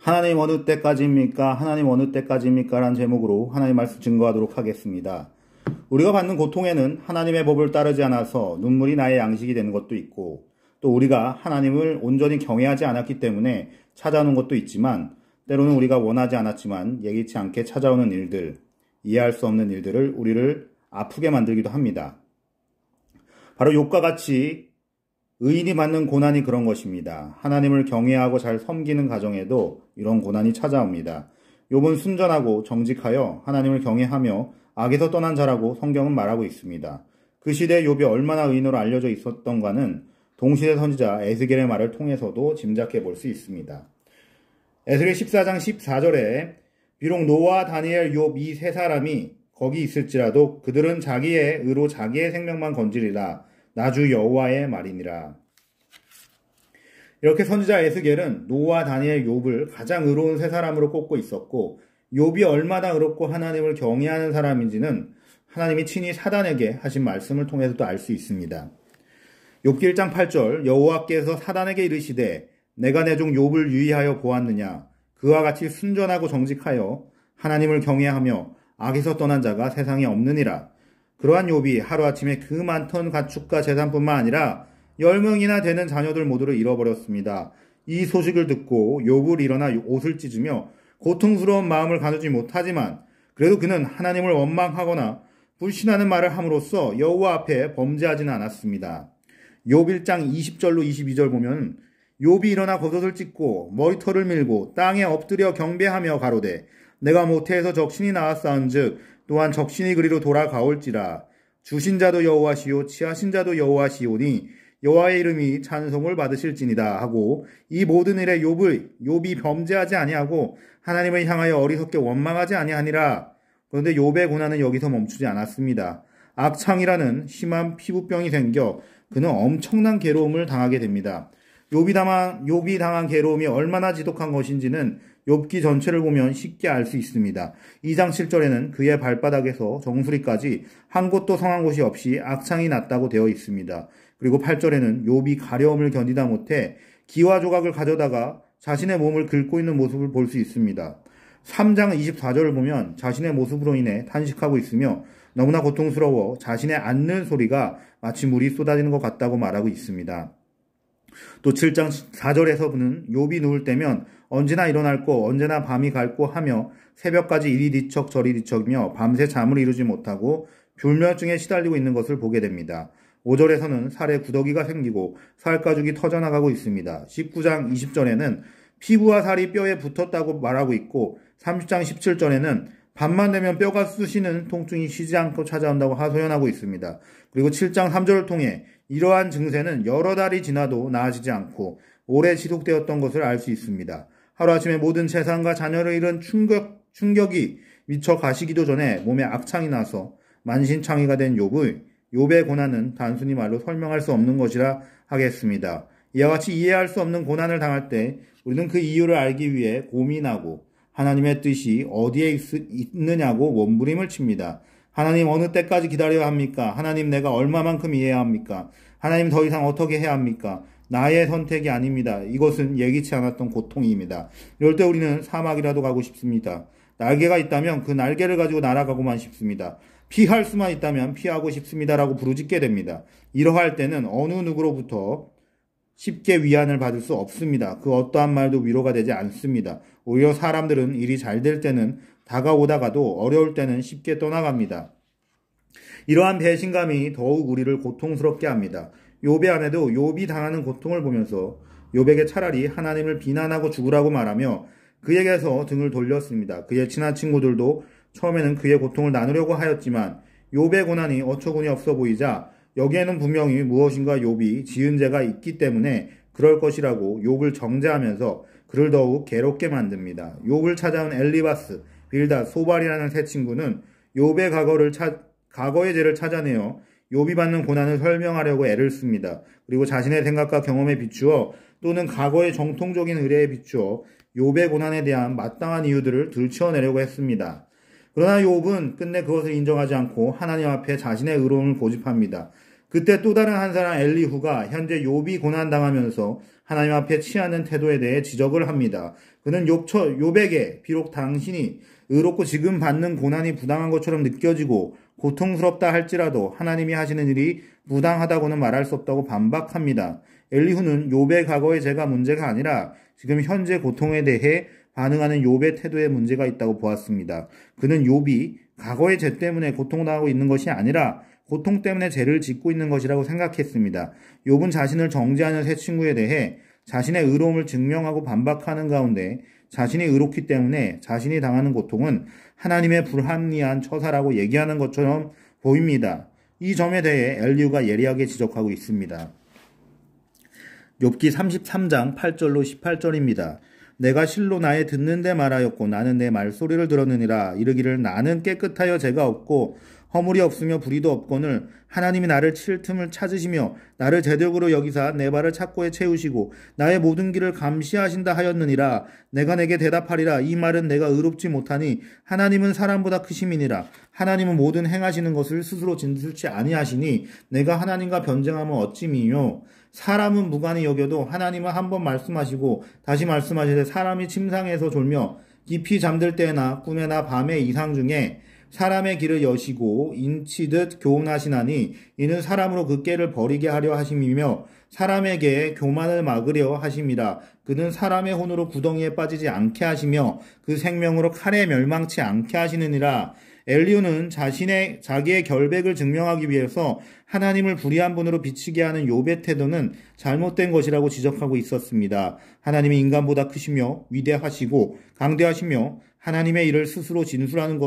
하나님 어느 때까지입니까? 하나님 어느 때까지입니까? 라는 제목으로 하나님 말씀 증거하도록 하겠습니다. 우리가 받는 고통에는 하나님의 법을 따르지 않아서 눈물이 나의 양식이 되는 것도 있고, 또 우리가 하나님을 온전히 경외하지 않았기 때문에 찾아오는 것도 있지만, 때로는 우리가 원하지 않았지만 예기치 않게 찾아오는 일들, 이해할 수 없는 일들을 우리를 아프게 만들기도 합니다. 바로 욥과 같이 의인이 받는 고난이 그런 것입니다. 하나님을 경외하고 잘 섬기는 가정에도 이런 고난이 찾아옵니다. 욥은 순전하고 정직하여 하나님을 경외하며 악에서 떠난 자라고 성경은 말하고 있습니다. 그 시대에 욥이 얼마나 의인으로 알려져 있었던가는 동시대 선지자 에스겔의 말을 통해서도 짐작해 볼 수 있습니다. 에스겔 14장 14절에 비록 노아, 다니엘, 욥 이 세 사람이 거기 있을지라도 그들은 자기의 의로 자기의 생명만 건지리라. 나주 여호와의 말이니라. 이렇게 선지자 에스겔은 노아, 다니엘, 욥을 가장 의로운 세 사람으로 꼽고 있었고, 욥이 얼마나 의롭고 하나님을 경외하는 사람인지는 하나님이 친히 사단에게 하신 말씀을 통해서도 알 수 있습니다. 욥기 1장 8절 여호와께서 사단에게 이르시되 내가 내 종 욥을 유의하여 보았느냐. 그와 같이 순전하고 정직하여 하나님을 경외하며 악에서 떠난 자가 세상에 없느니라. 그러한 욥이 하루아침에 그 많던 가축과 재산뿐만 아니라 10명이나 되는 자녀들 모두를 잃어버렸습니다. 이 소식을 듣고 욥을 일어나 옷을 찢으며 고통스러운 마음을 가누지 못하지만 그래도 그는 하나님을 원망하거나 불신하는 말을 함으로써 여호와 앞에 범죄하지는 않았습니다. 욥 1장 20절로 22절 보면 욥이 일어나 겉옷을 찢고 머리털을 밀고 땅에 엎드려 경배하며 가로되 내가 모태에서 적신이 나왔사온즉 또한 적신이 그리로 돌아가올지라. 주신 자도 여호와시요 취하신 자도 여호와시오니 여호와의 이름이 찬송을 받으실지니다 하고, 이 모든 일에 욥이 범죄하지 아니하고 하나님을 향하여 어리석게 원망하지 아니하니라. 그런데 욥의 고난은 여기서 멈추지 않았습니다. 악창이라는 심한 피부병이 생겨 그는 엄청난 괴로움을 당하게 됩니다. 욥이 당한 괴로움이 얼마나 지독한 것인지는 욥기 전체를 보면 쉽게 알 수 있습니다. 2장 7절에는 그의 발바닥에서 정수리까지 한 곳도 성한 곳이 없이 악창이 났다고 되어 있습니다. 그리고 8절에는 욥이 가려움을 견디다 못해 기와 조각을 가져다가 자신의 몸을 긁고 있는 모습을 볼 수 있습니다. 3장 24절을 보면 자신의 모습으로 인해 탄식하고 있으며 너무나 고통스러워 자신의 앓는 소리가 마치 물이 쏟아지는 것 같다고 말하고 있습니다. 또 7장 4절에서는 욥이 누울 때면 언제나 일어날고 언제나 밤이 갈고 하며 새벽까지 이리 뒤척 저리 뒤척이며 밤새 잠을 이루지 못하고 불면증에 시달리고 있는 것을 보게 됩니다. 5절에서는 살에 구더기가 생기고 살가죽이 터져나가고 있습니다. 19장 20절에는 피부와 살이 뼈에 붙었다고 말하고 있고 30장 17절에는 밤만 되면 뼈가 쑤시는 통증이 쉬지 않고 찾아온다고 하소연하고 있습니다. 그리고 7장 3절을 통해 이러한 증세는 여러 달이 지나도 나아지지 않고 오래 지속되었던 것을 알 수 있습니다. 하루아침에 모든 재산과 자녀를 잃은 충격이 미쳐 가시기도 전에 몸에 악창이 나서 만신창이가 된 욥의 고난은 단순히 말로 설명할 수 없는 것이라 하겠습니다. 이와 같이 이해할 수 없는 고난을 당할 때 우리는 그 이유를 알기 위해 고민하고 하나님의 뜻이 어디에 있느냐고 몸부림을 칩니다. 하나님 어느 때까지 기다려야 합니까? 하나님 내가 얼마만큼 이해해야 합니까? 하나님 더 이상 어떻게 해야 합니까? 나의 선택이 아닙니다. 이것은 예기치 않았던 고통입니다. 이럴 때 우리는 사막이라도 가고 싶습니다. 날개가 있다면 그 날개를 가지고 날아가고만 싶습니다. 피할 수만 있다면 피하고 싶습니다라고 부르짖게 됩니다. 이러할 때는 어느 누구로부터 쉽게 위안을 받을 수 없습니다. 그 어떠한 말도 위로가 되지 않습니다. 오히려 사람들은 일이 잘 될 때는 다가오다가도 어려울 때는 쉽게 떠나갑니다. 이러한 배신감이 더욱 우리를 고통스럽게 합니다. 욥의 아내도 욥이 당하는 고통을 보면서 욥에게 차라리 하나님을 비난하고 죽으라고 말하며 그에게서 등을 돌렸습니다. 그의 친한 친구들도 처음에는 그의 고통을 나누려고 하였지만 욥의 고난이 어처구니 없어 보이자 여기에는 분명히 무엇인가 욥이 지은 죄가 있기 때문에 그럴 것이라고 욥을 정죄하면서 그를 더욱 괴롭게 만듭니다. 욥을 찾아온 엘리바스, 빌닷, 소발이라는 세 친구는 욥의 과거의 죄를 찾아내어 욥이 받는 고난을 설명하려고 애를 씁니다. 그리고 자신의 생각과 경험에 비추어 또는 과거의 정통적인 의례에 비추어 욥의 고난에 대한 마땅한 이유들을 들춰내려고 했습니다. 그러나 욥은 끝내 그것을 인정하지 않고 하나님 앞에 자신의 의로움을 고집합니다. 그때 또 다른 한 사람 엘리후가 현재 욥이 고난당하면서 하나님 앞에 취하는 태도에 대해 지적을 합니다. 그는 욥에게 비록 당신이 의롭고 지금 받는 고난이 부당한 것처럼 느껴지고 고통스럽다 할지라도 하나님이 하시는 일이 부당하다고는 말할 수 없다고 반박합니다. 엘리후는 욥의 과거의 죄가 문제가 아니라 지금 현재 고통에 대해 반응하는 욥의 태도에 문제가 있다고 보았습니다. 그는 욥이 과거의 죄 때문에 고통당하고 있는 것이 아니라 고통 때문에 죄를 짓고 있는 것이라고 생각했습니다. 욥은 자신을 정죄하는 세 친구에 대해 자신의 의로움을 증명하고 반박하는 가운데 자신이 의롭기 때문에 자신이 당하는 고통은 하나님의 불합리한 처사라고 얘기하는 것처럼 보입니다. 이 점에 대해 엘리후가 예리하게 지적하고 있습니다. 욥기 33장 8절로 18절입니다. 내가 실로 나의 듣는 데 말하였고 나는 내 말소리를 들었느니라. 이르기를 나는 깨끗하여 죄가 없고 허물이 없으며 불의도 없거늘 하나님이 나를 칠 틈을 찾으시며 나를 제덕으로 여기사 내 발을 착고에 채우시고 나의 모든 길을 감시하신다 하였느니라. 내가 내게 대답하리라. 이 말은 내가 의롭지 못하니 하나님은 사람보다 크심이니라. 하나님은 모든 행하시는 것을 스스로 진술치 아니하시니 내가 하나님과 변쟁하면 어찌미요. 사람은 무관히 여겨도 하나님은 한 번 말씀하시고 다시 말씀하시되 사람이 침상에서 졸며 깊이 잠들 때나 꿈에나 밤의 이상 중에 사람의 길을 여시고 인치듯 교훈하시나니 이는 사람으로 그 깨를 버리게 하려 하심이며 사람에게 교만을 막으려 하심이라. 그는 사람의 혼으로 구덩이에 빠지지 않게 하시며 그 생명으로 칼에 멸망치 않게 하시느니라. 엘리후는 자기의 결백을 증명하기 위해서 하나님을 불의한 분으로 비치게 하는 욥의 태도는 잘못된 것이라고 지적하고 있었습니다. 하나님이 인간보다 크시며 위대하시고 강대하시며 하나님의 일을 스스로 진술하시는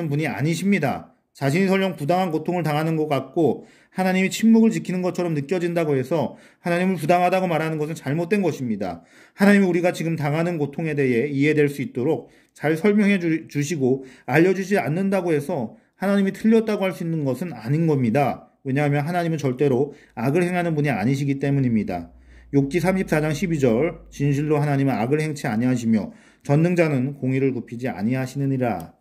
분이 아니십니다. 자신이 설령 부당한 고통을 당하는 것 같고 하나님이 침묵을 지키는 것처럼 느껴진다고 해서 하나님을 부당하다고 말하는 것은 잘못된 것입니다. 하나님이 우리가 지금 당하는 고통에 대해 이해될 수 있도록 잘 설명해 주시고 알려주지 않는다고 해서 하나님이 틀렸다고 할 수 있는 것은 아닌 겁니다. 왜냐하면 하나님은 절대로 악을 행하는 분이 아니시기 때문입니다. 욥기 34장 12절 진실로 하나님은 악을 행치 아니하시며 전능자는 공의를 굽히지 아니하시느니라.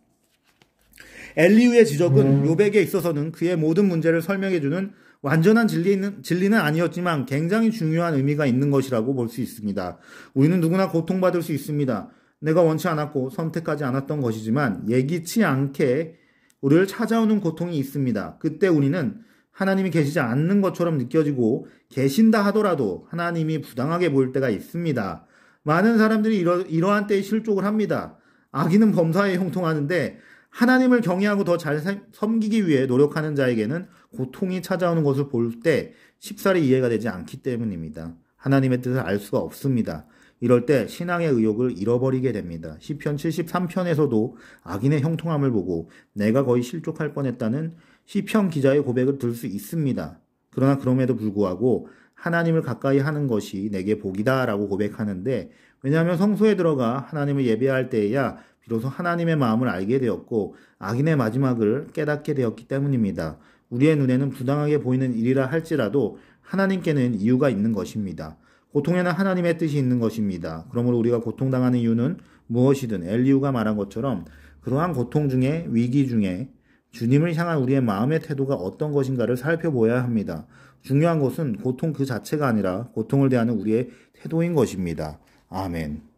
엘리후의 지적은 욥에게 있어서는 그의 모든 문제를 설명해주는 완전한 진리는 아니었지만 굉장히 중요한 의미가 있는 것이라고 볼 수 있습니다. 우리는 누구나 고통받을 수 있습니다. 내가 원치 않았고 선택하지 않았던 것이지만 예기치 않게 우리를 찾아오는 고통이 있습니다. 그때 우리는 하나님이 계시지 않는 것처럼 느껴지고 계신다 하더라도 하나님이 부당하게 보일 때가 있습니다. 많은 사람들이 이러한 때에 실족을 합니다. 악인은 범사에 형통하는데 하나님을 경외하고 더 잘 섬기기 위해 노력하는 자에게는 고통이 찾아오는 것을 볼 때 쉽사리 이해가 되지 않기 때문입니다. 하나님의 뜻을 알 수가 없습니다. 이럴 때 신앙의 의욕을 잃어버리게 됩니다. 시편 73편에서도 악인의 형통함을 보고 내가 거의 실족할 뻔했다는 시편 기자의 고백을 들 수 있습니다. 그러나 그럼에도 불구하고 하나님을 가까이 하는 것이 내게 복이다라고 고백하는데, 왜냐하면 성소에 들어가 하나님을 예배할 때에야 비로소 하나님의 마음을 알게 되었고 악인의 마지막을 깨닫게 되었기 때문입니다. 우리의 눈에는 부당하게 보이는 일이라 할지라도 하나님께는 이유가 있는 것입니다. 고통에는 하나님의 뜻이 있는 것입니다. 그러므로 우리가 고통당하는 이유는 무엇이든 엘리후가 말한 것처럼 그러한 고통 중에, 위기 중에 주님을 향한 우리의 마음의 태도가 어떤 것인가를 살펴보아야 합니다. 중요한 것은 고통 그 자체가 아니라 고통을 대하는 우리의 태도인 것입니다. 아멘.